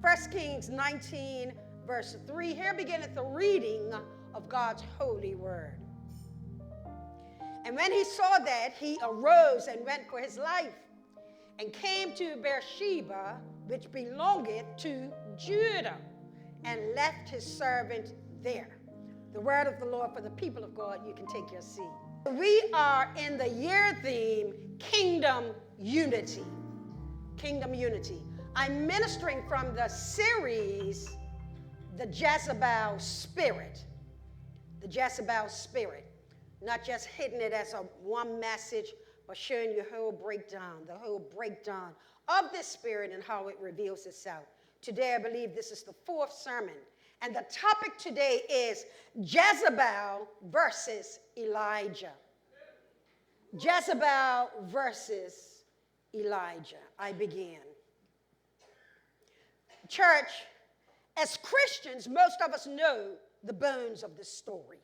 1 Kings 19, verse 3. Here beginneth the reading of God's holy word. And when he saw that, he arose and went for his life, and came to Beersheba, which belongeth to Judah, and left his servant there. The word of the Lord for the people of God. You can take your seat. We are in the year theme, Kingdom Unity. Kingdom Unity. I'm ministering from the series, The Jezebel Spirit. The Jezebel Spirit. Not just hitting it as a one message, but showing you the whole breakdown of this spirit and how it reveals itself. Today, I believe this is the fourth sermon. And the topic today is Jezebel versus Elijah. Jezebel versus Elijah. I begin. Church, as Christians, most of us know the bones of this story.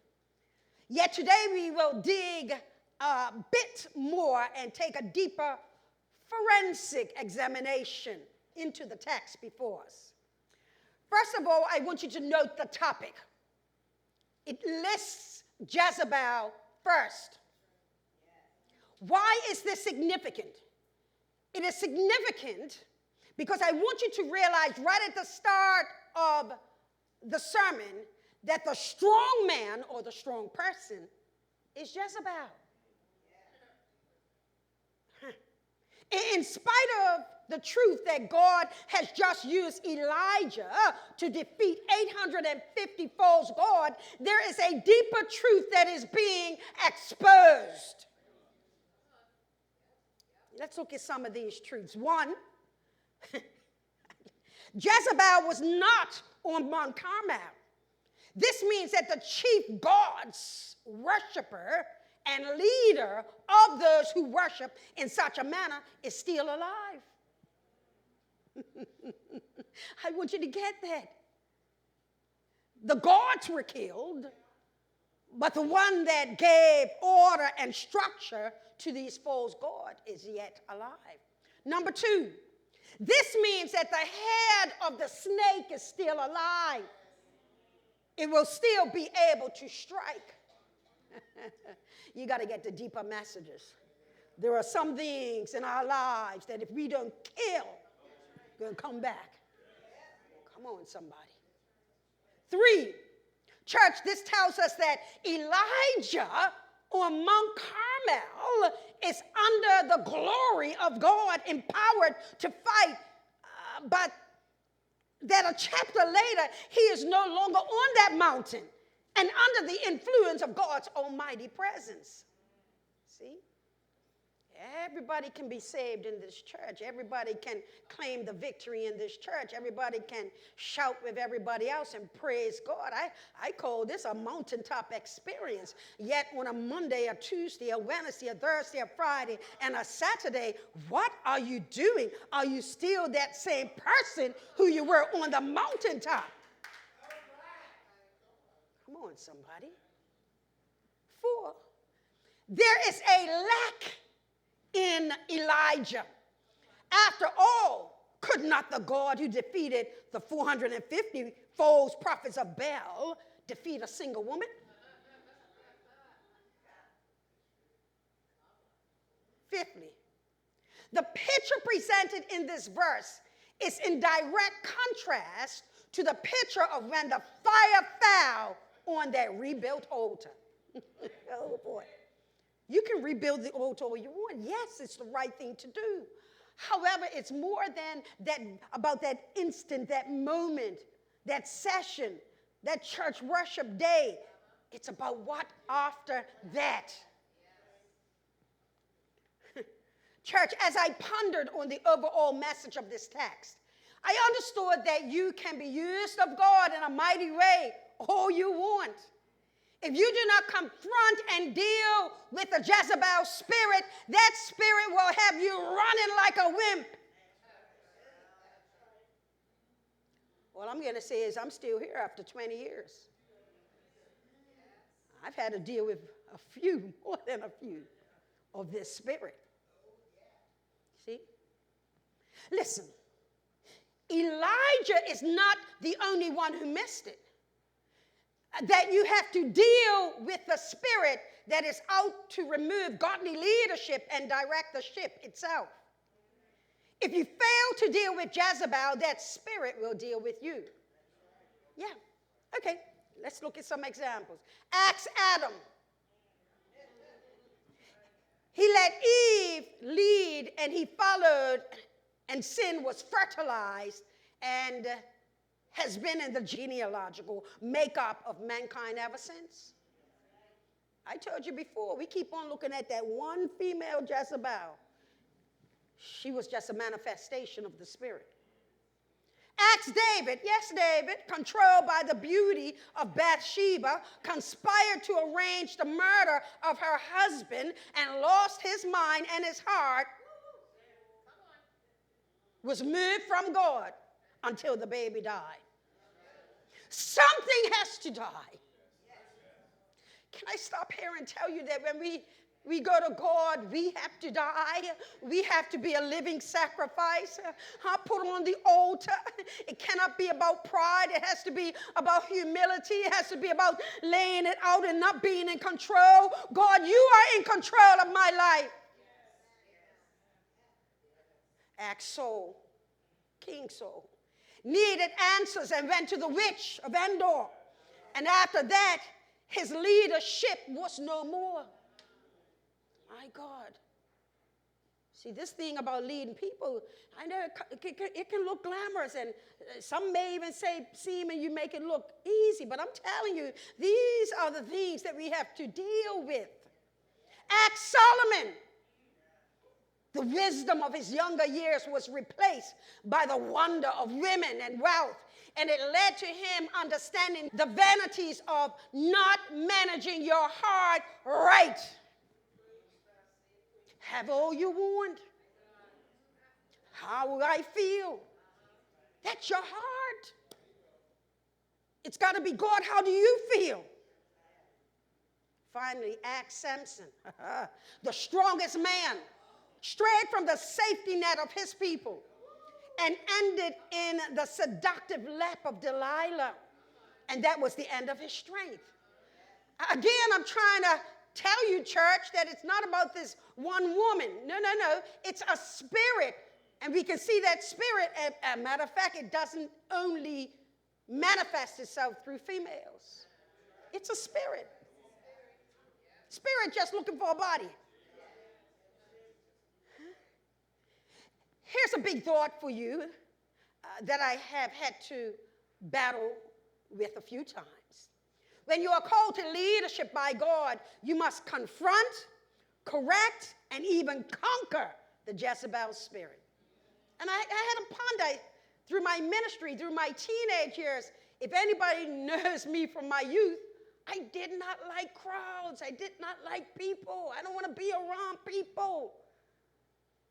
Yet today we will dig a bit more and take a deeper forensic examination into the text before us. First of all, I want you to note the topic. It lists Jezebel first. Why is this significant? It is significant because I want you to realize right at the start of the sermon that the strong man or the strong person is Jezebel. In spite of the truth that God has just used Elijah to defeat 850 false gods, there is a deeper truth that is being exposed. Let's look at some of these truths. One, Jezebel was not on Mount Carmel. This means that the chief God's worshiper and leader of those who worship in such a manner is still alive. I want you to get that. The gods were killed, but the one that gave order and structure to these false gods is yet alive. Number two, this means that the head of the snake is still alive. It will still be able to strike. You got to get the deeper messages. There are some things in our lives that if we don't kill, they're going to come back. Come on, somebody. Three, church, this tells us that Elijah on Mount Carmel is under the glory of God, empowered to fight, but that a chapter later, he is no longer on that mountain and under the influence of God's almighty presence. See? Everybody can be saved in this church. Everybody can claim the victory in this church. Everybody can shout with everybody else and praise God. I call this a mountaintop experience. Yet on a Monday, a Tuesday, a Wednesday, a Thursday, a Friday, and a Saturday, what are you doing? Are you still that same person who you were on the mountaintop? Come on, somebody. 4, there is a lack in Elijah. After all, could not the God who defeated the 450 false prophets of Baal defeat a single woman? Fifthly, the picture presented in this verse is in direct contrast to the picture of when the fire fell on that rebuilt altar. Oh boy. You can rebuild the altar all you want. Yes, it's the right thing to do. However, it's more than that, about that instant, that moment, that session, that church worship day. It's about what after that. Church, as I pondered on the overall message of this text, I understood that you can be used of God in a mighty way all you want. If you do not confront and deal with the Jezebel spirit, that spirit will have you running like a wimp. All I'm going to say is I'm still here after 20 years. I've had to deal with a few, more than a few, of this spirit. See? Listen, Elijah is not the only one who missed it. That you have to deal with the spirit that is out to remove godly leadership and direct the ship itself. If you fail to deal with Jezebel, that spirit will deal with you. Yeah. Okay, let's look at some examples. Ask Adam. He let Eve lead, and he followed, and sin was fertilized and has been in the genealogical makeup of mankind ever since. I told you before, we keep on looking at that one female Jezebel. She was just a manifestation of the Spirit. Ask David. Yes, David, controlled by the beauty of Bathsheba, conspired to arrange the murder of her husband and lost his mind, and his heart was moved from God until the baby died. Something has to die. Can I stop here and tell you that when we go to God, we have to die. We have to be a living sacrifice. Put on the altar. It cannot be about pride. It has to be about humility. It has to be about laying it out and not being in control. God, you are in control of my life. Ask Saul, King Saul, needed answers and went to the witch of Endor. And after that, his leadership was no more. My God. See, this thing about leading people, I know it can look glamorous, and some may even say, Seaman, you make it look easy, but I'm telling you, these are the things that we have to deal with. Ask Solomon. The wisdom of his younger years was replaced by the wonder of women and wealth. And it led to him understanding the vanities of not managing your heart right. Have all you want. How will I feel? That's your heart. It's got to be, God, how do you feel? Finally, ask Samson, the strongest man, strayed from the safety net of his people and ended in the seductive lap of Delilah. And that was the end of his strength. Again, I'm trying to tell you, church, that it's not about this one woman. No. It's a spirit. And we can see that spirit. As a matter of fact, it doesn't only manifest itself through females. It's a spirit. Spirit just looking for a body. Here's a big thought for you that I have had to battle with a few times. When you are called to leadership by God, you must confront, correct, and even conquer the Jezebel spirit. And I had to ponder through my ministry, through my teenage years. If anybody knows me from my youth, I did not like crowds. I did not like people. I don't want to be around people.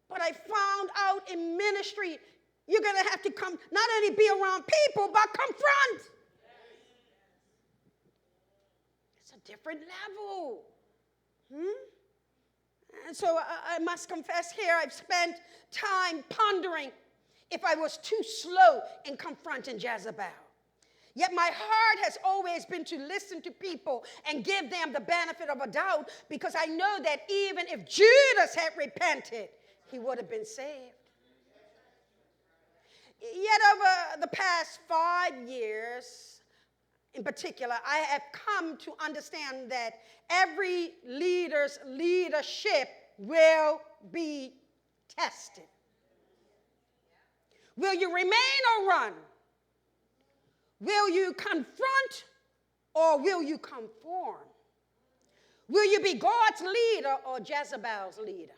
But I found out in ministry, you're going to have to come, not only be around people, but confront. It's a different level. And so I must confess here, I've spent time pondering if I was too slow in confronting Jezebel. Yet my heart has always been to listen to people and give them the benefit of a doubt, because I know that even if Judas had repented, he would have been saved. Yet over the past 5 years, in particular, I have come to understand that every leader's leadership will be tested. Will you remain or run? Will you confront or will you conform? Will you be God's leader or Jezebel's leader?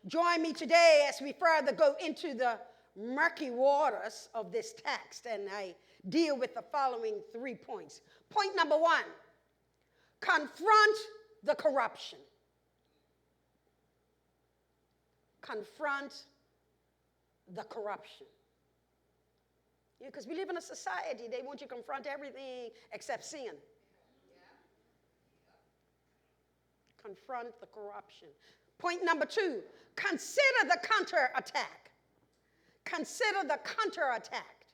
Join me today as we further go into the murky waters of this text, and I deal with the following 3 points. Point number 1, confront the corruption. Confront the corruption. Because we live in a society, they want you to confront everything except sin. Confront the corruption. Point number 2, consider the counterattack. Consider the counterattack.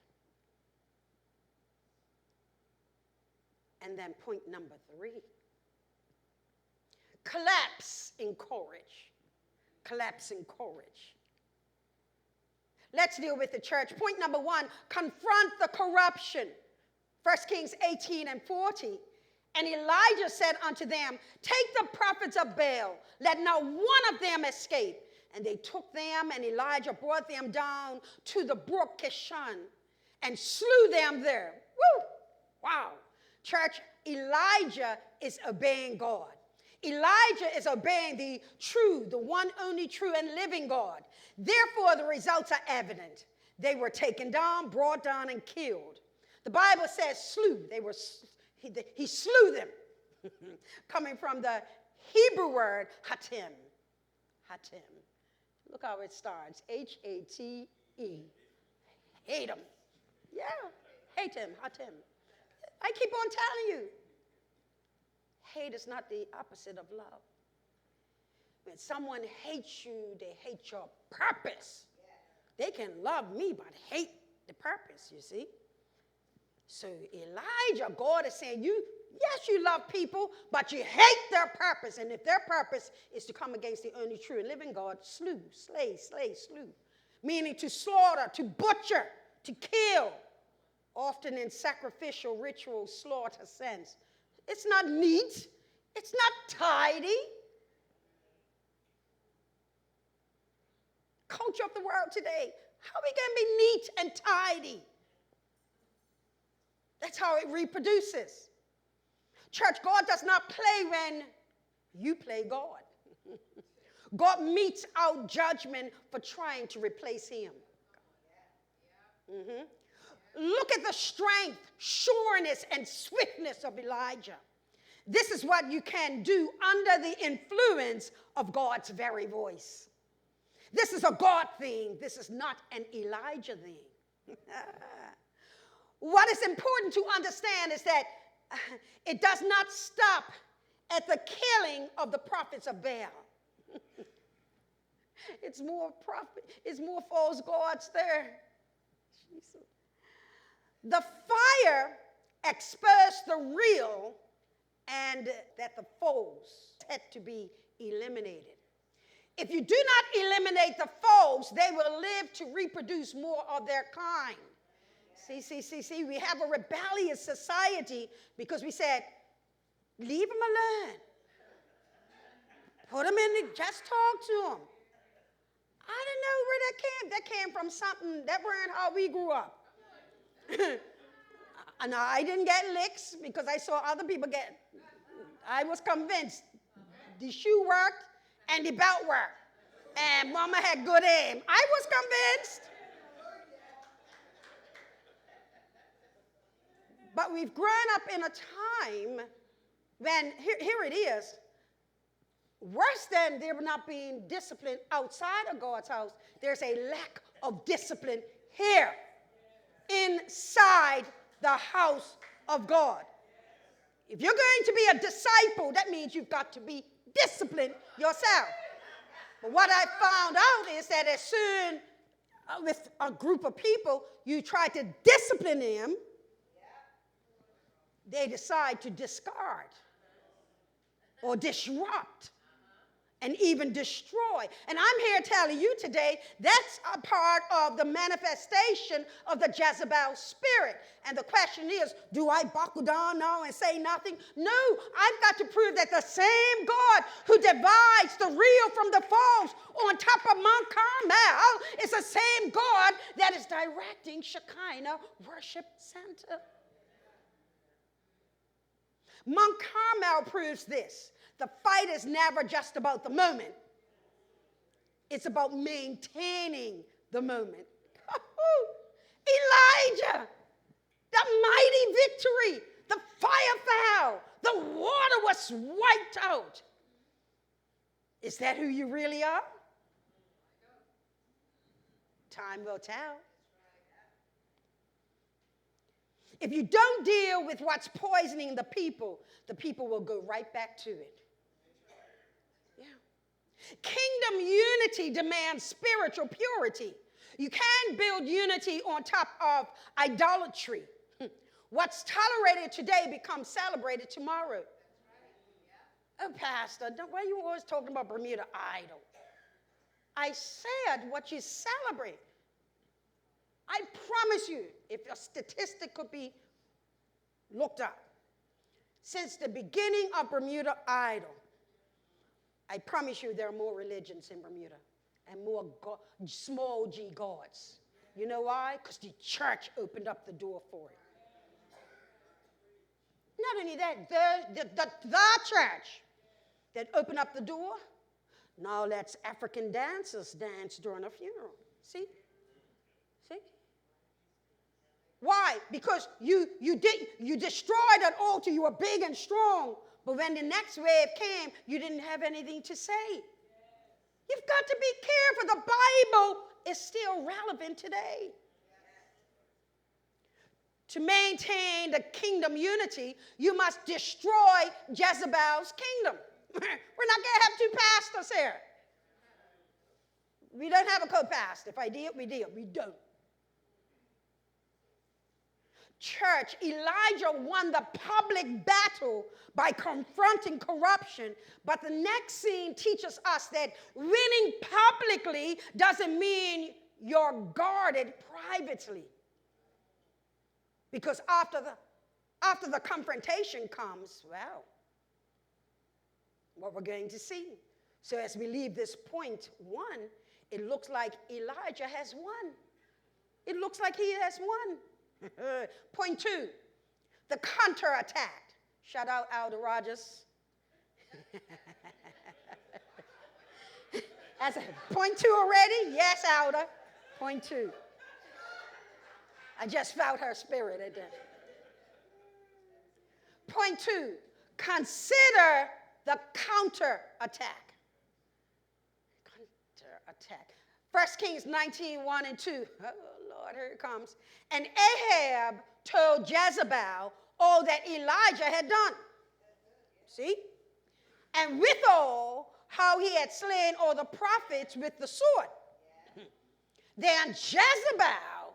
And then point number 3. Collapse in courage. Collapse in courage. Let's deal with the church. Point number 1, confront the corruption. 1 Kings 18 and 40. And Elijah said unto them, take the prophets of Baal, let not one of them escape. And they took them, and Elijah brought them down to the brook Kishon and slew them there. Woo! Wow. Church, Elijah is obeying God. Elijah is obeying the true, the one only true and living God. Therefore, the results are evident. They were taken down, brought down, and killed. The Bible says slew. He slew them. Coming from the Hebrew word hatim. Hatim. Look how it starts. H-A-T-E. Hate him. Yeah. Hate him. Hatim. I keep on telling you. Hate is not the opposite of love. When someone hates you, they hate your purpose. They can love me, but hate the purpose, you see. So Elijah, God is saying, yes, you love people, but you hate their purpose. And if their purpose is to come against the only true and living God, slew. Meaning to slaughter, to butcher, to kill. Often in sacrificial ritual slaughter sense. It's not neat. It's not tidy. Culture of the world today. How are we going to be neat and tidy? That's how it reproduces. Church, God does not play when you play God. God metes out judgment for trying to replace him. Mm-hmm. Look at the strength, sureness, and swiftness of Elijah. This is what you can do under the influence of God's very voice. This is a God thing. This is not an Elijah thing. What is important to understand is that it does not stop at the killing of the prophets of Baal. It's more false gods there. Jesus. The fire exposed the real and that the foes had to be eliminated. If you do not eliminate the foes, they will live to reproduce more of their kind. See, we have a rebellious society because we said, leave them alone. Put them in, just talk to them. I don't know where that came. That came from something that weren't how we grew up. And I didn't get licks because I saw other people get. I was convinced the shoe worked and the belt worked. And mama had good aim. I was convinced. But we've grown up in a time when, here it is, worse than there not being discipline outside of God's house, there's a lack of discipline here, inside the house of God. If you're going to be a disciple, that means you've got to be disciplined yourself. But what I found out is that as soon with a group of people, you try to discipline them, they decide to discard or disrupt and even destroy. And I'm here telling you today, that's a part of the manifestation of the Jezebel Spirit. And the question is, do I buckle down now and say nothing? No, I've got to prove that the same God who divides the real from the false on top of Mount Carmel is the same God that is directing Shekinah Worship Center. Mount Carmel proves this. The fight is never just about the moment. It's about maintaining the moment. Elijah, the mighty victory, the fire fell, the water was wiped out. Is that who you really are? Time will tell. If you don't deal with what's poisoning the people will go right back to it. Yeah. Kingdom unity demands spiritual purity. You can't build unity on top of idolatry. What's tolerated today becomes celebrated tomorrow. Oh, Pastor, why are you always talking about Bermuda idol? I said what you celebrate. I promise you, if a statistic could be looked up, since the beginning of Bermuda idol, I promise you there are more religions in Bermuda and more small g gods. You know why? Because the church opened up the door for it. Not only that, the church that opened up the door, now let's African dancers dance during a funeral. See? See? Why? Because you destroyed an altar. You were big and strong. But when the next wave came, you didn't have anything to say. You've got to be careful. The Bible is still relevant today. To maintain the kingdom unity, you must destroy Jezebel's kingdom. We're not going to have two pastors here. We don't have a co-pastor. If I did, we did. We don't. Church, Elijah won the public battle by confronting corruption, but the next scene teaches us that winning publicly doesn't mean you're guarded privately. Because after the confrontation comes, well, what we're going to see. So as we leave this point one, it looks like Elijah has won. It looks like he has won. Point two, the counterattack. Shout out Alda Rogers. That's point two already? Yes, Alda. Point two. I just felt her spirit at that. Point two, consider the counterattack. Counterattack. 1 Kings 19, 1 and 2. Oh, Lord, here it comes. And Ahab told Jezebel all that Elijah had done. See? And withal, how he had slain all the prophets with the sword. Then Jezebel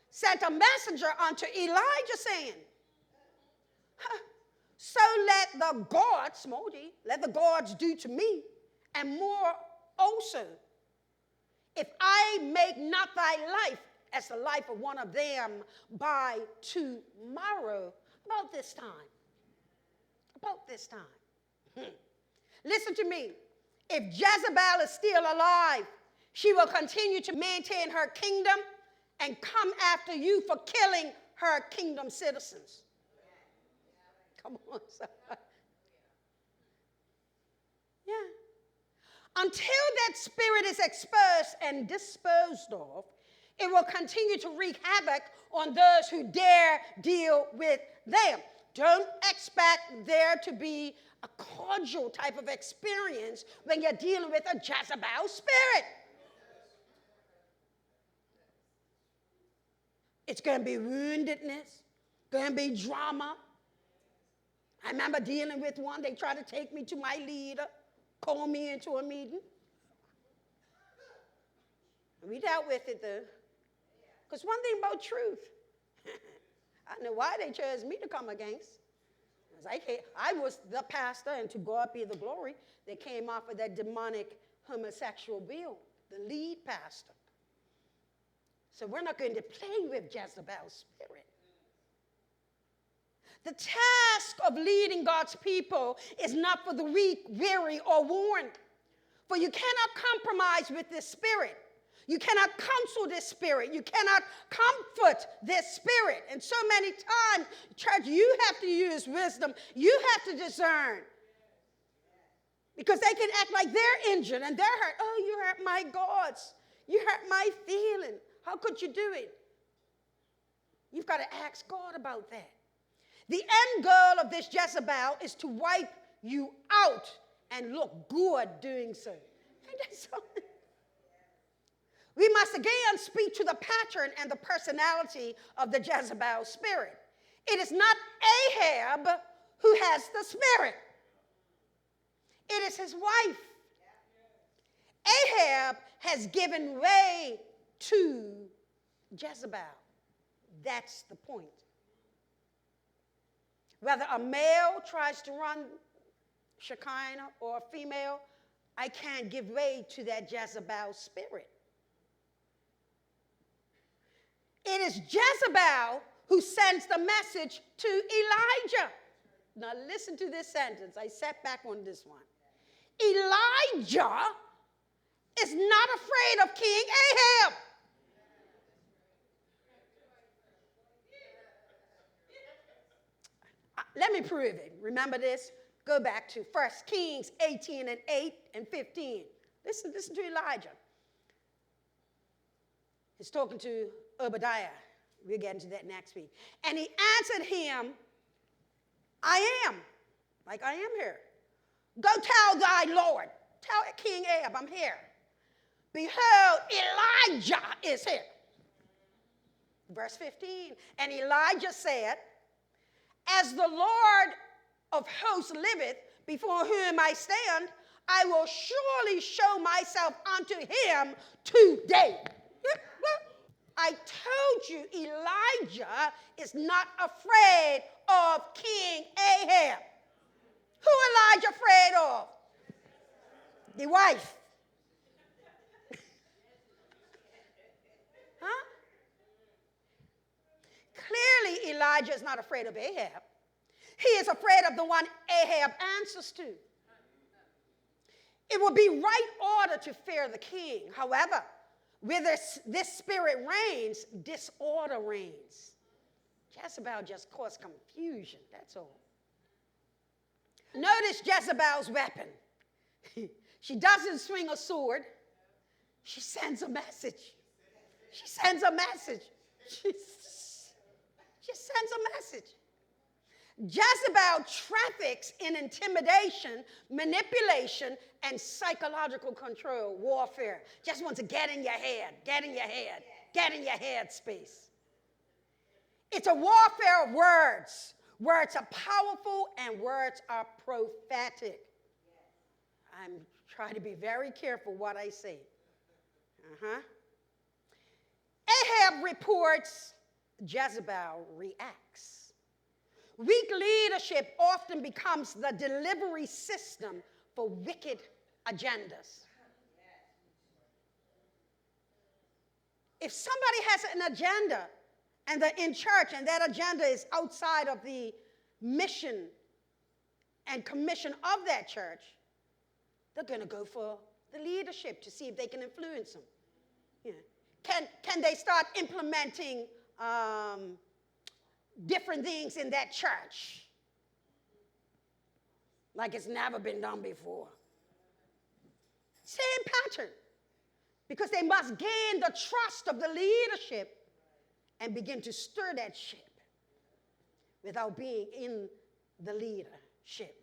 sent a messenger unto Elijah, saying, so let the gods, small g, let the gods do to me, and more also, if I make not thy life as the life of one of them by tomorrow. About this time. About this time. Listen to me. If Jezebel is still alive, she will continue to maintain her kingdom and come after you for killing her kingdom citizens. Come on, son. Yeah. Until that spirit is exposed and disposed of, it will continue to wreak havoc on those who dare deal with them. Don't expect there to be a cordial type of experience when you're dealing with a Jezebel spirit. It's going to be woundedness, going to be drama. I remember dealing with one. They tried to take me to my leader, call me into a meeting. We dealt with it, though. Because one thing about truth, I don't know why they chose me to come against. I was the pastor, and to God be the glory, they came off of that demonic homosexual bill, the lead pastor. So we're not going to play with Jezebel's spirit. The task of leading God's people is not for the weak, weary, or worn. For you cannot compromise with this spirit. You cannot counsel this spirit. You cannot comfort this spirit. And so many times, church, you have to use wisdom. You have to discern. Because they can act like they're injured and they're hurt. Oh, you hurt my gods. You hurt my feeling. How could you do it? You've got to ask God about that. The end goal of this Jezebel is to wipe you out and look good doing so. Ain't that something? We must again speak to the pattern and the personality of the Jezebel spirit. It is not Ahab who has the spirit. It is his wife. Ahab has given way to Jezebel. That's the point. Whether a male tries to run Shekinah or a female, I can't give way to that Jezebel spirit. It is Jezebel who sends the message to Elijah. Now listen to this sentence. I sat back on this one. Elijah is not afraid of King Ahab. Let me prove it. Remember this? Go back to 1 Kings 18 and 8 and 15. Listen to Elijah. He's talking to Obadiah. We'll get into that next week. And he answered him, I am, like I am here. Go tell thy Lord. Tell King Ahab, I'm here. Behold, Elijah is here. Verse 15. And Elijah said, as the Lord of hosts liveth, before whom I stand, I will surely show myself unto him today. I told you Elijah is not afraid of King Ahab. Who Elijah afraid of? The wife. Huh? Clearly Elijah is not afraid of Ahab. He is afraid of the one Ahab answers to. It would be right order to fear the king. However, where this spirit reigns, disorder reigns. Jezebel just caused confusion, that's all. Notice Jezebel's weapon. She doesn't swing a sword. She sends a message. She sends a message. She sends a message. Jezebel traffics in intimidation, manipulation, and psychological control, warfare. Just wants to get in your head, get in your head space. It's a warfare of words. Words are powerful and words are prophetic. I'm trying to be very careful what I say. Ahab reports, Jezebel reacts. Weak leadership often becomes the delivery system for wicked agendas. If somebody has an agenda and they're in church and that agenda is outside of the mission and commission of that church, they're going to go for the leadership to see if they can influence them. Yeah. Can they start implementing different things in that church like it's never been done before? Same pattern. Because they must gain the trust of the leadership and begin to stir that ship without being in the leadership.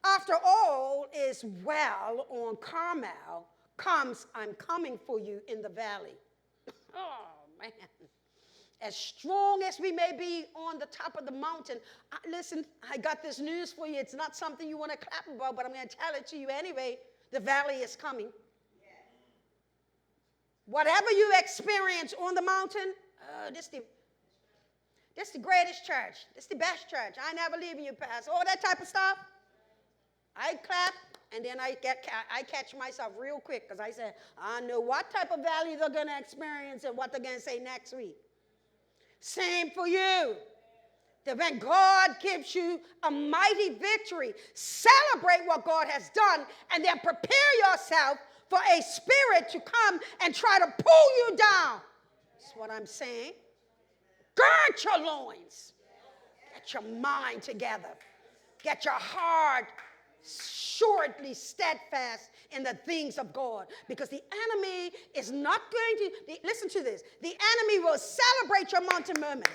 After all is well on Carmel comes, I'm coming for you in the valley. Oh, man. As strong as we may be on the top of the mountain, listen, I got this news for you. It's not something you want to clap about, but I'm going to tell it to you anyway. The valley is coming. Yeah. Whatever you experience on the mountain, this is the greatest church. This is the best church. I never leaving you, Pastor. All that type of stuff. I clap, and then I catch myself real quick because I said, I know what type of valley they're going to experience and what they're going to say next week. Same for you. That when God gives you a mighty victory, celebrate what God has done and then prepare yourself for a spirit to come and try to pull you down. That's what I'm saying. Gird your loins. Get your mind together. Get your heart shortly steadfast in the things of God, because the enemy is not going to, listen to this, the enemy will celebrate your mountain moment.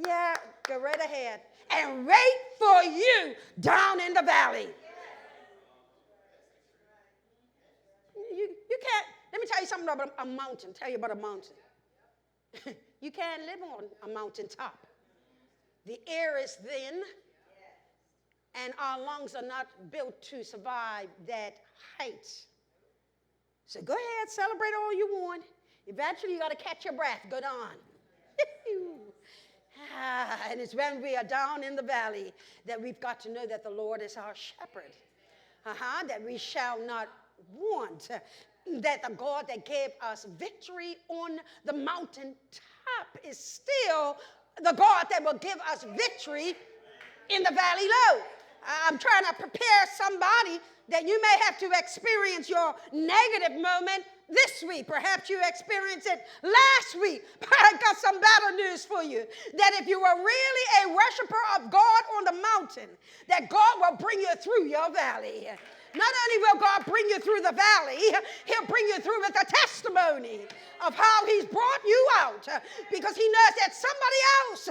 Yeah, go right ahead and wait for you down in the valley. You can't, let me tell you something about a mountain, tell you about a mountain. You can't live on a mountaintop. The air is thin, and our lungs are not built to survive that heights. So go ahead, celebrate all you want. Eventually, you got to catch your breath. Go down. And it's when we are down in the valley that we've got to know that the Lord is our shepherd. That we shall not want. That the God that gave us victory on the mountaintop is still the God that will give us victory in the valley low. I'm trying to prepare somebody that you may have to experience your negative moment this week. Perhaps you experienced it last week. But I got some better news for you. That if you are really a worshiper of God on the mountain, that God will bring you through your valley. Not only will God bring you through the valley, he'll bring you through with a testimony of how he's brought you out. Because he knows that somebody else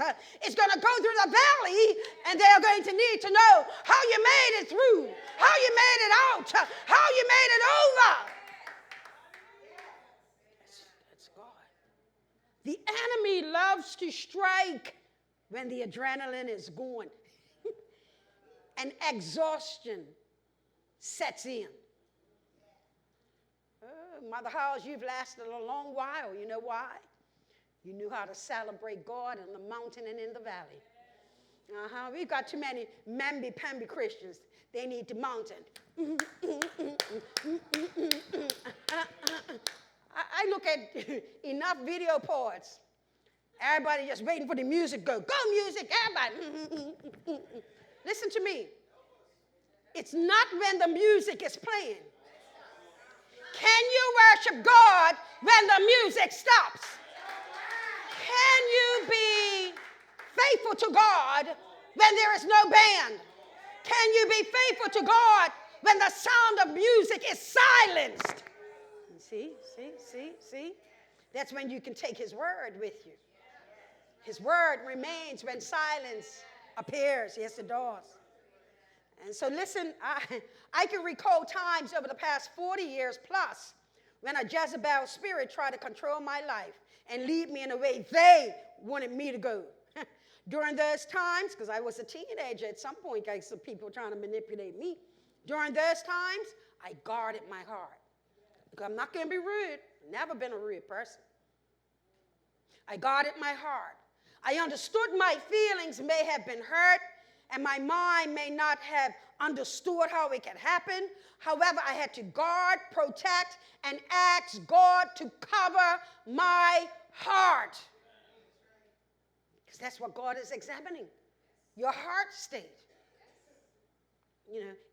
is going to go through the valley and they're going to need to know how you made it through, how you made it out, how you made it over. That's God. The enemy loves to strike when the adrenaline is going and exhaustion sets in. Mother House, you've lasted a long while. You know why? You knew how to celebrate God in the mountain and in the valley. We've got too many mamby-pamby Christians. They need the mountain. I look at enough video parts. Everybody just waiting for the music to go. Go music, everybody. Listen to me. It's not when the music is playing. Can you worship God when the music stops? Can you be faithful to God when there is no band? Can you be faithful to God when the sound of music is silenced? See? That's when you can take his word with you. His word remains when silence appears. Yes, it does. And so listen, I can recall times over the past 40 years plus when a Jezebel spirit tried to control my life and lead me in a way they wanted me to go. During those times, because I was a teenager at some point, I saw people trying to manipulate me. During those times, I guarded my heart. Because I'm not going to be rude. Never been a rude person. I guarded my heart. I understood my feelings may have been hurt, and my mind may not have understood how it could happen. However, I had to guard, protect, and ask God to cover my heart. Because that's what God is examining. Your heart state.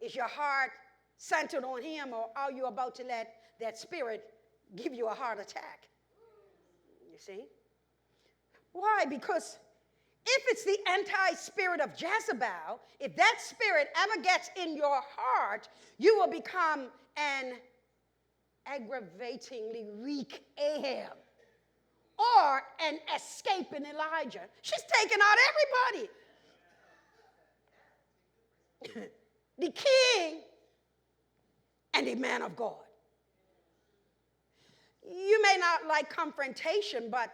Is your heart centered on him, or are you about to let that spirit give you a heart attack? You see? Why? Because if it's the anti-spirit of Jezebel, if that spirit ever gets in your heart, you will become an aggravatingly weak Ahab or an escaping Elijah. She's taking out everybody. The king and the man of God. You may not like confrontation, but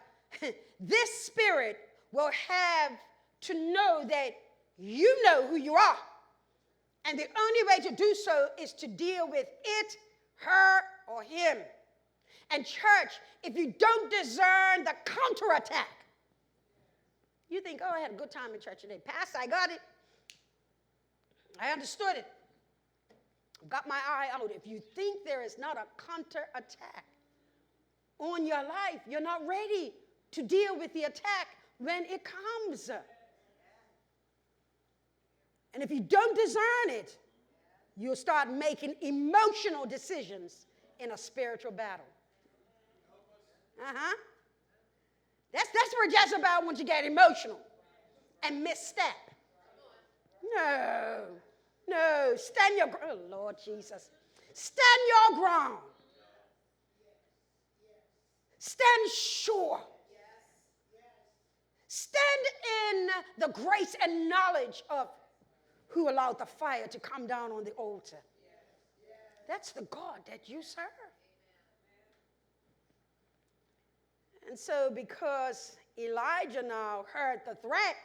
this spirit will have to know that you know who you are. And the only way to do so is to deal with it, her, or him. And church, if you don't discern the counterattack, you think, oh, I had a good time in church today. Pastor, I got it. I understood it. Got my eye out. If you think there is not a counterattack on your life, you're not ready to deal with the attack when it comes. And if you don't discern it, you'll start making emotional decisions in a spiritual battle. That's where Jezebel wants you to get emotional and misstep. No, stand your ground. Oh, Lord Jesus. Stand your ground. Stand sure. Stand in the grace and knowledge of who allowed the fire to come down on the altar. That's the God that you serve. And so because Elijah now heard the threat,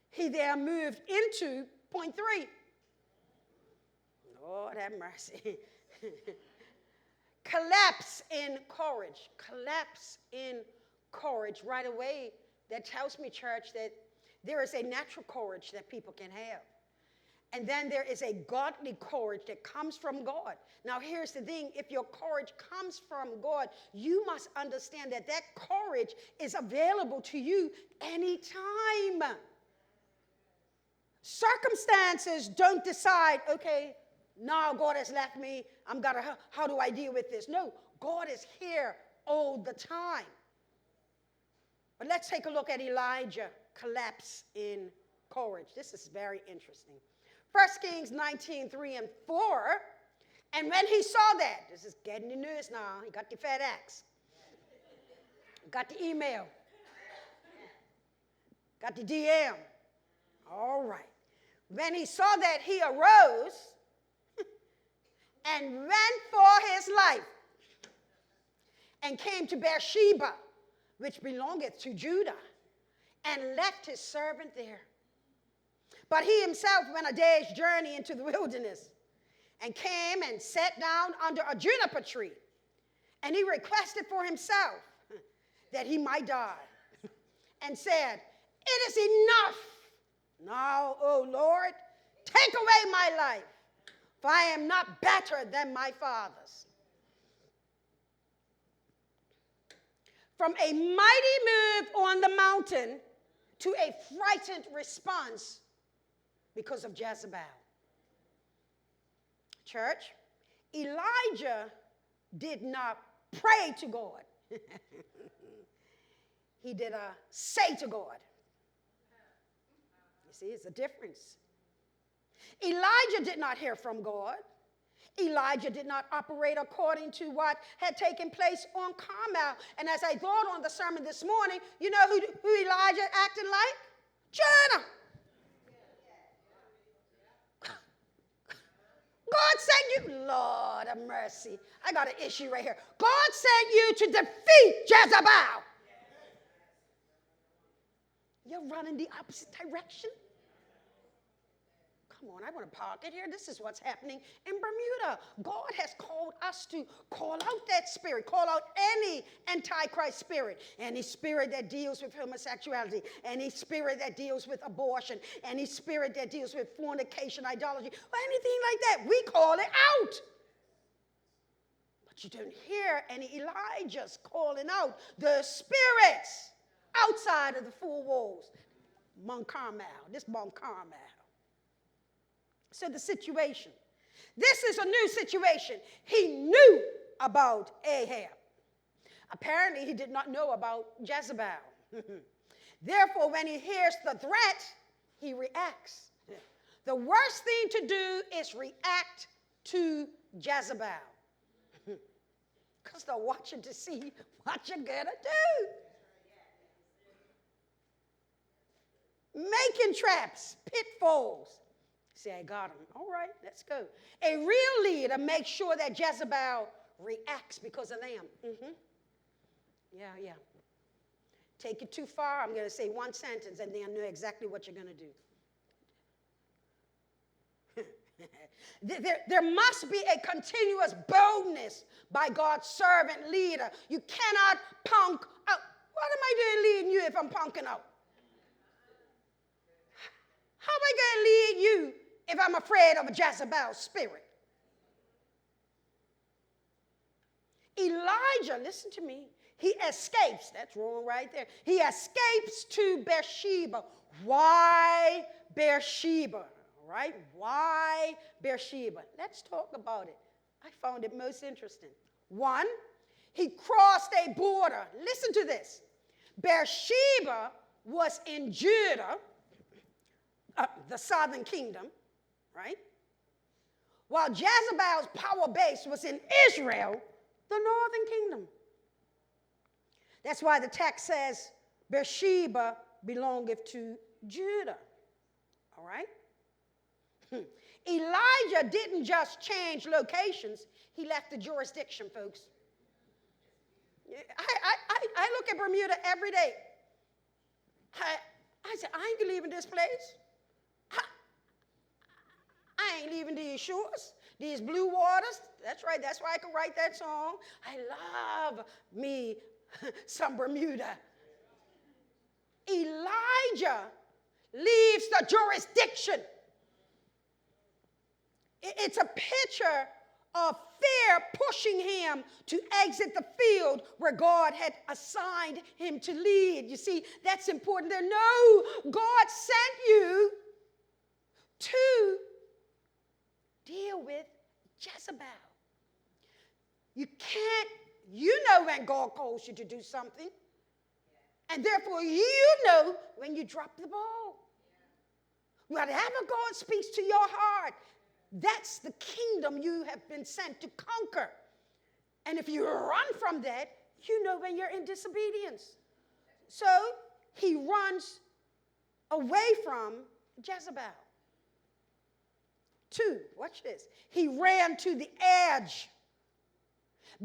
he there moved into point 3. Lord have mercy. Collapse in courage. Collapse in courage. Right away, that tells me, church, that there is a natural courage that people can have. And then there is a godly courage that comes from God. Now, here's the thing. If your courage comes from God, you must understand that that courage is available to you anytime. Circumstances don't decide, okay, now God has left me. How do I deal with this? No, God is here all the time. But let's take a look at Elijah collapse in courage. This is very interesting. 1 Kings 19:3 and 4. And when he saw that, this is getting the news now. He got the FedEx. Got the email. Got the DM. All right. When he saw that, he arose and ran for his life and came to Beersheba, which belongeth to Judah, and left his servant there. But he himself went a day's journey into the wilderness and came and sat down under a juniper tree. And he requested for himself that he might die and said, "It is enough. Now, O Lord, take away my life, for I am not better than my fathers." From a mighty move on the mountain to a frightened response because of Jezebel. Church, Elijah did not pray to God. He did a say to God. You see, it's a difference. Elijah did not hear from God. Elijah did not operate according to what had taken place on Carmel. And as I thought on the sermon this morning, you know who Elijah acted like? Jonah. God sent you, Lord of mercy. I got an issue right here. God sent you to defeat Jezebel. You're running the opposite direction. Come on, I want to park it here. This is what's happening in Bermuda. God has called us to call out that spirit, call out any antichrist spirit, any spirit that deals with homosexuality, any spirit that deals with abortion, any spirit that deals with fornication, idolatry, or anything like that. We call it out. But you don't hear any Elijahs calling out the spirits outside of the four walls. Mount Carmel, this Mount Carmel. So the situation. This is a new situation. He knew about Ahab. Apparently, he did not know about Jezebel. Therefore, when he hears the threat, he reacts. The worst thing to do is react to Jezebel. Because they're watching to see what you're going to do. Making traps, pitfalls. Say, I got him. All right, let's go. A real leader makes sure that Jezebel reacts because of them. Yeah. Take it too far, I'm going to say one sentence, and then I know exactly what you're going to do. There must be a continuous boldness by God's servant leader. You cannot punk out. What am I doing leading you if I'm punking out? How am I going to lead you if I'm afraid of a Jezebel spirit? Elijah, listen to me, he escapes. That's wrong right there. He escapes to Beersheba. Why Beersheba? All right? Why Beersheba? Let's talk about it. I found it most interesting. One, he crossed a border. Listen to this. Beersheba was in Judah, the southern kingdom, right? While Jezebel's power base was in Israel, the northern kingdom. That's why the text says Beersheba belongeth to Judah. All right? Elijah didn't just change locations, he left the jurisdiction, folks. I look at Bermuda every day. I said, I ain't leaving this place. I ain't leaving these shores. These blue waters, that's right, that's why I could write that song. I love me some Bermuda. Elijah leaves the jurisdiction. It's a picture of fear pushing him to exit the field where God had assigned him to lead. You see, that's important there. No, God sent you to deal with Jezebel. You can't, you know when God calls you to do something. And therefore, you know when you drop the ball. Whatever God speaks to your heart, that's the kingdom you have been sent to conquer. And if you run from that, you know when you're in disobedience. So he runs away from Jezebel. 2, watch this. He ran to the edge.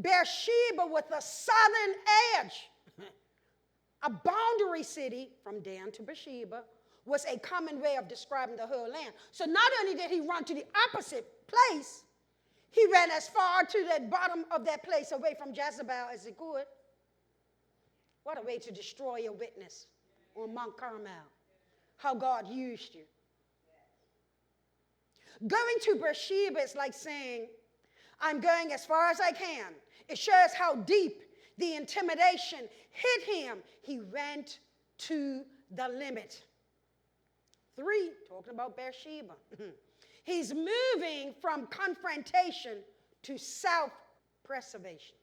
Beersheba with the southern edge. A boundary city from Dan to Beersheba was a common way of describing the whole land. So not only did he run to the opposite place, he ran as far to the bottom of that place away from Jezebel as he could. What a way to destroy your witness on Mount Carmel. How God used you. Going to Beersheba is like saying, I'm going as far as I can. It shows how deep the intimidation hit him. He went to the limit. 3, talking about Beersheba. He's moving from confrontation to self-preservation.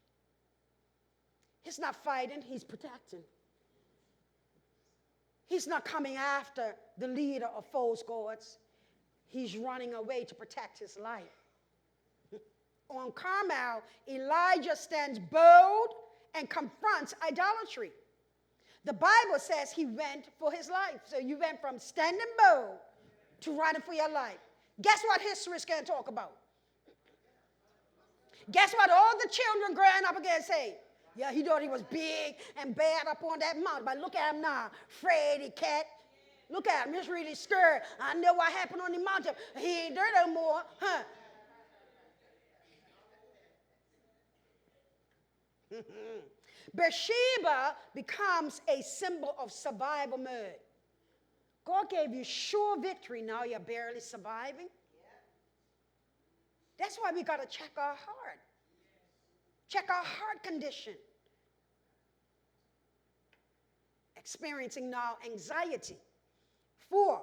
He's not fighting, he's protecting. He's not coming after the leader of false gods. He's running away to protect his life. On Carmel, Elijah stands bold and confronts idolatry. The Bible says he went for his life. So you went from standing bold to running for your life. Guess what history is going to talk about? Guess what all the children growing up again say? Yeah, he thought he was big and bad up on that mountain. But look at him now, Freddy cat. Look at him, he's really scared. I know what happened on the mountain. He ain't there no more, huh? Beersheba becomes a symbol of survival mode. God gave you sure victory, now you're barely surviving. That's why we got to check our heart. Check our heart condition. Experiencing now anxiety. 4,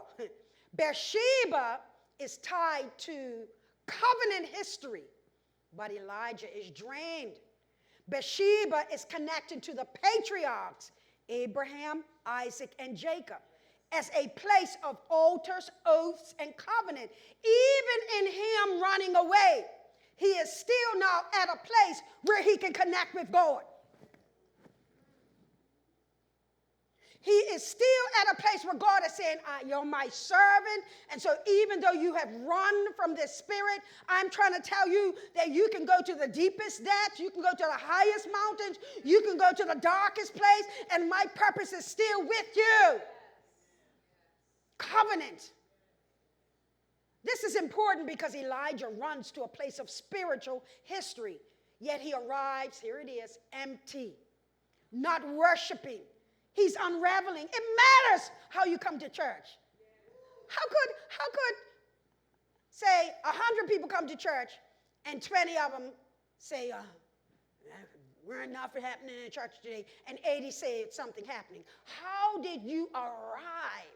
Beersheba is tied to covenant history, but Elijah is drained. Beersheba is connected to the patriarchs, Abraham, Isaac, and Jacob, as a place of altars, oaths, and covenant. Even in him running away, he is still now at a place where he can connect with God. He is still at a place where God is saying, you're my servant. And so even though you have run from this spirit, I'm trying to tell you that you can go to the deepest depths. You can go to the highest mountains. You can go to the darkest place. And my purpose is still with you. Covenant. This is important because Elijah runs to a place of spiritual history. Yet he arrives, here it is, empty, not worshiping. He's unraveling. It matters how you come to church. How could say 100 people come to church and 20 of them say, we're nothing happening in church today, and 80 say it's something happening? How did you arrive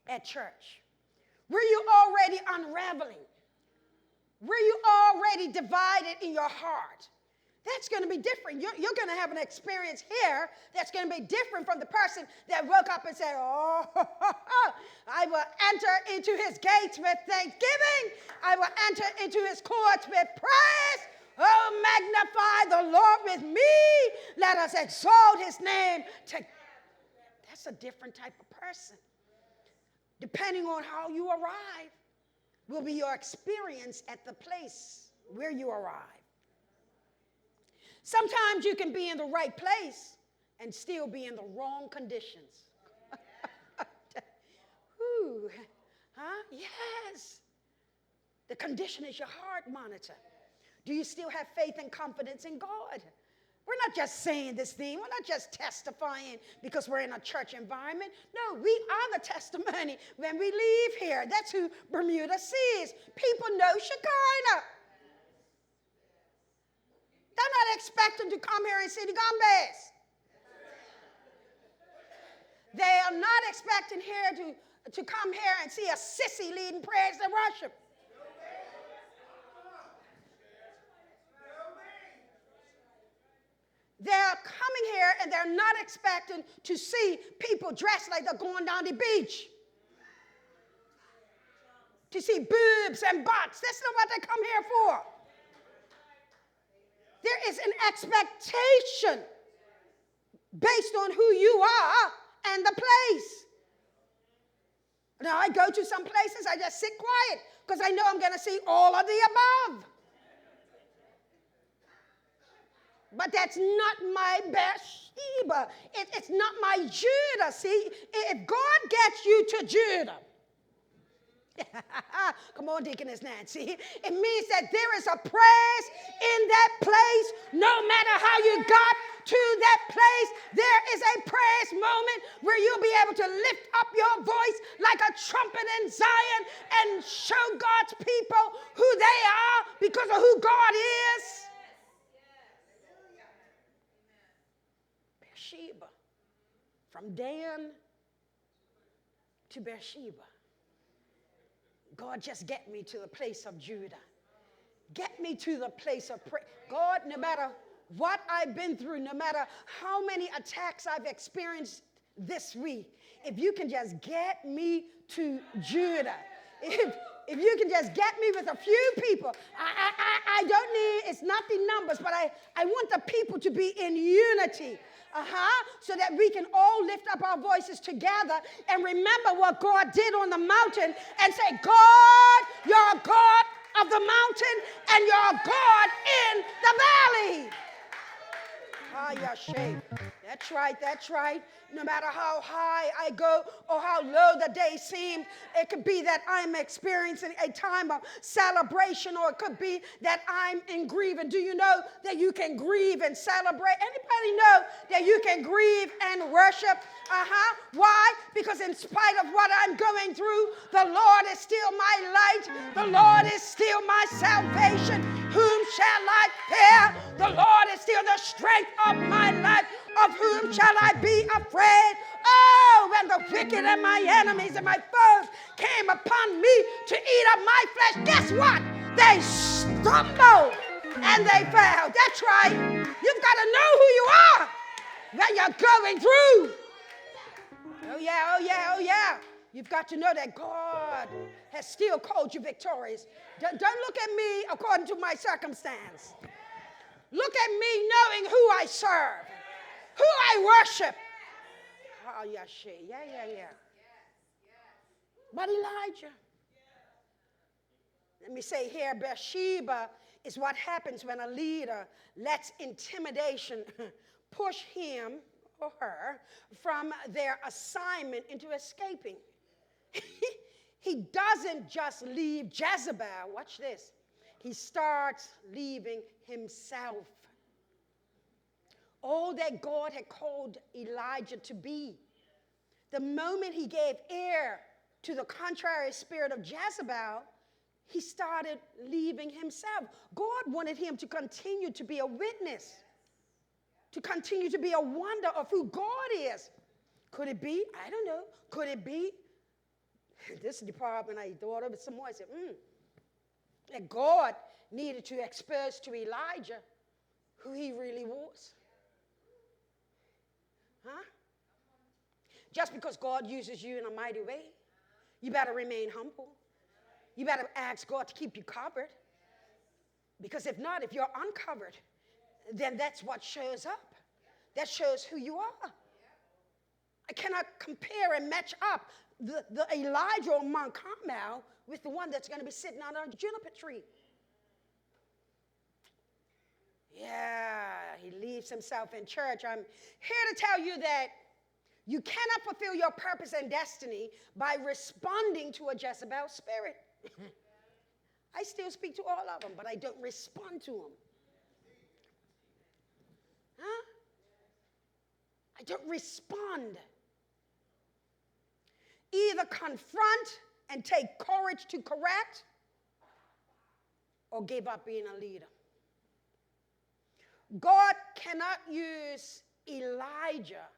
at church? Were you already unraveling? Were you already divided in your heart? That's going to be different. You're going to have an experience here that's going to be different from the person that woke up and said, I will enter into his gates with thanksgiving. I will enter into his courts with praise. Oh, magnify the Lord with me. Let us exalt his name. That's a different type of person. Depending on how you arrive will be your experience at the place where you arrive. Sometimes you can be in the right place and still be in the wrong conditions. Ooh, huh? Yes. The condition is your heart monitor. Do you still have faith and confidence in God? We're not just saying this thing. We're not just testifying because we're in a church environment. No, we are the testimony when we leave here. That's who Bermuda sees. People know Shekinah. They're not expecting to come here and see the gumbas. They are not expecting here to come here and see a sissy leading praise and worship. They're coming here and they're not expecting to see people dressed like they're going down the beach. To see boobs and butts. That's not what they come here for. There is an expectation based on who you are and the place. Now, I go to some places, I just sit quiet because I know I'm going to see all of the above. But that's not my Beersheba. It's not my Judah. See, if God gets you to Judah, come on, Deaconess Nancy, it means that there is a praise in that place. No matter how you got to that place, there is a praise moment where you'll be able to lift up your voice like a trumpet in Zion and show God's people who they are because of who God is. Beersheba. From Dan to Beersheba. God, just get me to the place of Judah. Get me to the place of prayer. God, no matter what I've been through, no matter how many attacks I've experienced this week, if you can just get me to Judah, if you can just get me with a few people, I don't need, it's not the numbers, but I want the people to be in unity. So that we can all lift up our voices together and remember what God did on the mountain and say, God, you're a God of the mountain and you're a God in the valley. That's right, that's right. No matter how high I go or how low the day seems, it could be that I'm experiencing a time of celebration, or it could be that I'm in grieving. Do you know that you can grieve and celebrate? Anybody know that you can grieve and worship? Why? Because in spite of what I'm going through, the Lord is still my light. The Lord is still my salvation. Whom shall I fear? The Lord is still the strength of my life. Of whom shall I be afraid? Oh, when the wicked and my enemies and my foes came upon me to eat up my flesh, guess what? They stumbled and they fell. That's right. You've got to know who you are when you're going through. Oh yeah, oh yeah, oh yeah. You've got to know that God has still called you victorious. Don't look at me according to my circumstance. Look at me knowing who I serve, who I worship. Oh, yeah. But Elijah, let me say here, Beersheba is what happens when a leader lets intimidation push him or her from their assignment into escaping. He doesn't just leave Jezebel. Watch this. He starts leaving himself. All that God had called Elijah to be. The moment he gave ear to the contrary spirit of Jezebel, he started leaving himself. God wanted him to continue to be a witness, to continue to be a wonder of who God is. Could it be? I don't know. Could it be? This department, I thought of it some more. I said, that God needed to expose to Elijah who he really was. Just because God uses you in a mighty way, you better remain humble. You better ask God to keep you covered. Because if not, if you're uncovered, then that's what shows up. That shows who you are. I cannot compare and match up the Elijah on Mount Carmel with the one that's going to be sitting under a juniper tree. Yeah, he leaves himself in church. I'm here to tell you that you cannot fulfill your purpose and destiny by responding to a Jezebel spirit. I still speak to all of them, but I don't respond to them. Huh? I don't respond. Either confront and take courage to correct, or give up being a leader. God cannot use Elijah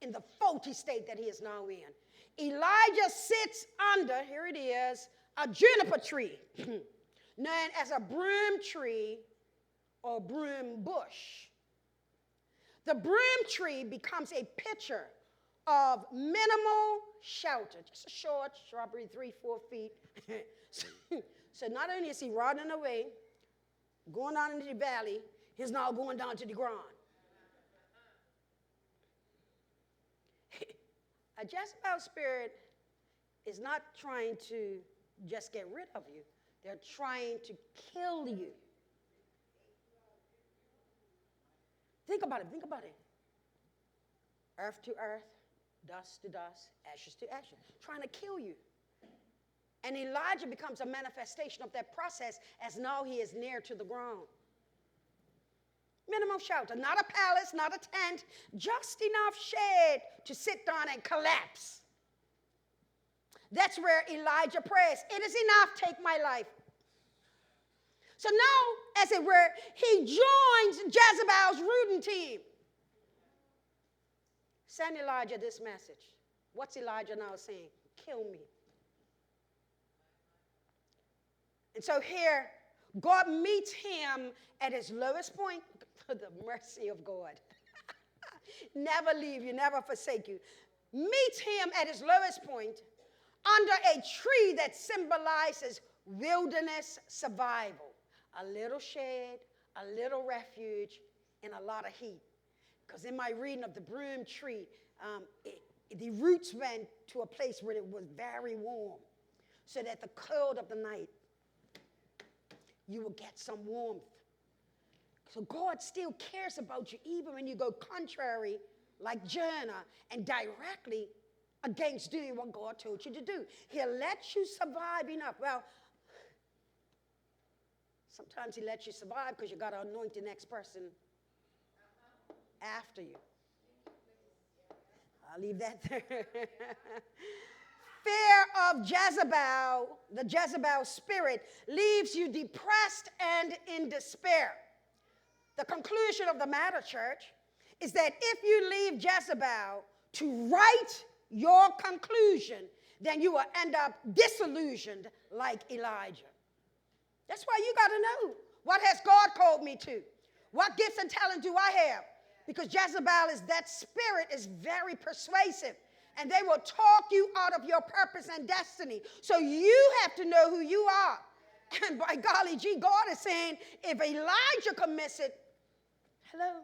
in the faulty state that he is now in. Elijah sits under, here it is, a juniper tree, known as a broom tree or broom bush. The broom tree becomes a picture of minimal shelter, just a short shrubbery, 3-4 feet. So not only is he rotting away, going down into the valley, he's now going down to the ground. A Jezebel spirit is not trying to just get rid of you. They're trying to kill you. Think about it. Think about it. Earth to earth, dust to dust, ashes to ashes. Trying to kill you. And Elijah becomes a manifestation of that process as now he is near to the ground. Minimum shelter, not a palace, not a tent, just enough shade to sit down and collapse. That's where Elijah prays, it is enough, take my life. So now, as it were, he joins Jezebel's rooting team. Send Elijah this message. What's Elijah now saying? Kill me. And so here, God meets him at his lowest point. The mercy of God. Never leave you, never forsake you. Meets him at his lowest point under a tree that symbolizes wilderness survival. A little shade, a little refuge, and a lot of heat. Because in my reading of the broom tree, the roots went to a place where it was very warm, so that the cold of the night, you will get some warmth. So God still cares about you even when you go contrary, like Jonah, and directly against doing what God told you to do. He'll let you survive enough. Well, sometimes he lets you survive because you got to anoint the next person after you. I'll leave that there. Fear of Jezebel, the Jezebel spirit, leaves you depressed and in despair. The conclusion of the matter, church, is that if you leave Jezebel to write your conclusion, then you will end up disillusioned like Elijah. That's why you got to know, what has God called me to? What gifts and talent do I have? Because Jezebel is, that spirit is very persuasive. And they will talk you out of your purpose and destiny. So you have to know who you are. And by golly gee, God is saying, if Elijah could miss it, hello.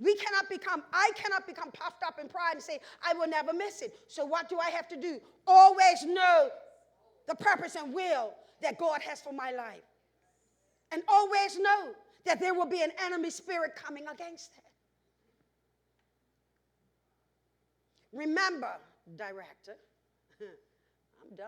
I cannot become puffed up in pride and say, I will never miss it. So what do I have to do? Always know the purpose and will that God has for my life. And always know that there will be an enemy spirit coming against it. Remember, director, I'm done.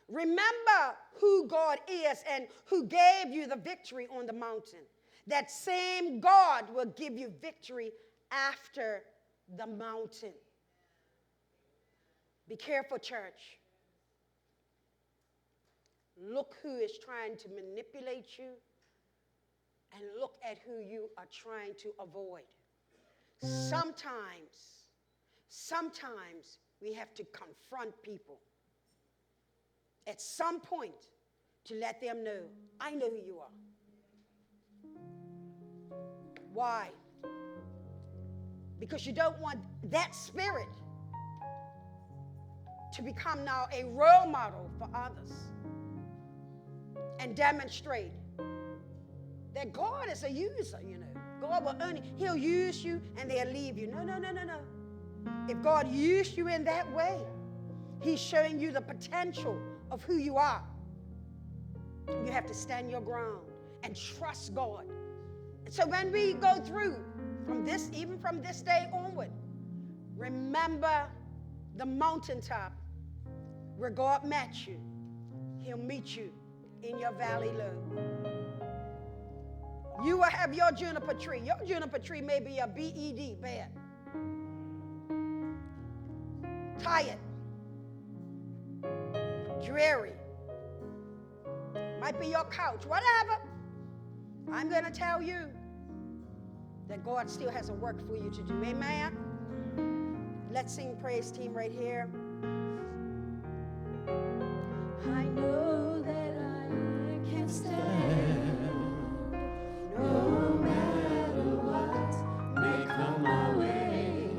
Remember who God is and who gave you the victory on the mountain. That same God will give you victory after the mountain. Be careful, church. Look who is trying to manipulate you, and look at who you are trying to avoid. Sometimes we have to confront people at some point to let them know, I know who you are. Why? Because you don't want that spirit to become now a role model for others and demonstrate that God is a user, you know. God will he'll use you and they'll leave you. No. If God used you in that way, he's showing you the potential of who you are. You have to stand your ground and trust God. And so when we go through even from this day onward, remember the mountaintop where God met you. He'll meet you in your valley low. You will have your juniper tree. Your juniper tree may be a bed, bad. Tired. Dreary. Might be your couch, whatever. I'm going to tell you that God still has a work for you to do. Amen? Let's sing praise team right here. I know that I can stand no matter what may come my way.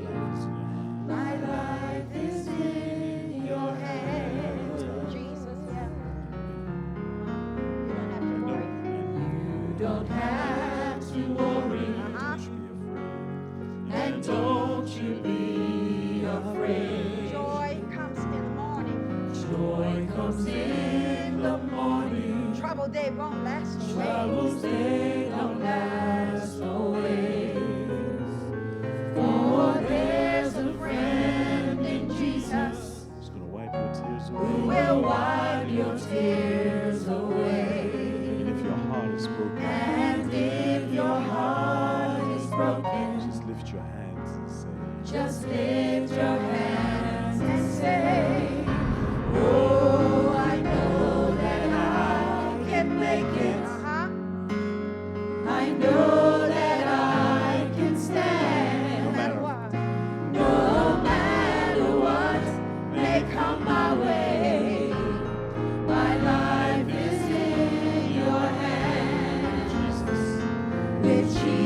My life is in your hands. Jesus, yeah. You don't have to worry. You don't have to worry. And don't you be afraid. Joy comes in the morning. Joy comes in the morning. Trouble day won't last always. Troubles day don't last always. For there's a friend in Jesus. He's going to wipe your tears away. Who will wipe your tears away. And if your heart is broken. And if your heart is broken. Just lift your hands and say. Just lift your hands and say, oh, I know that I can make it. I know that I can stand. No matter what. No matter what may come my way. My life is in your hands. With Jesus.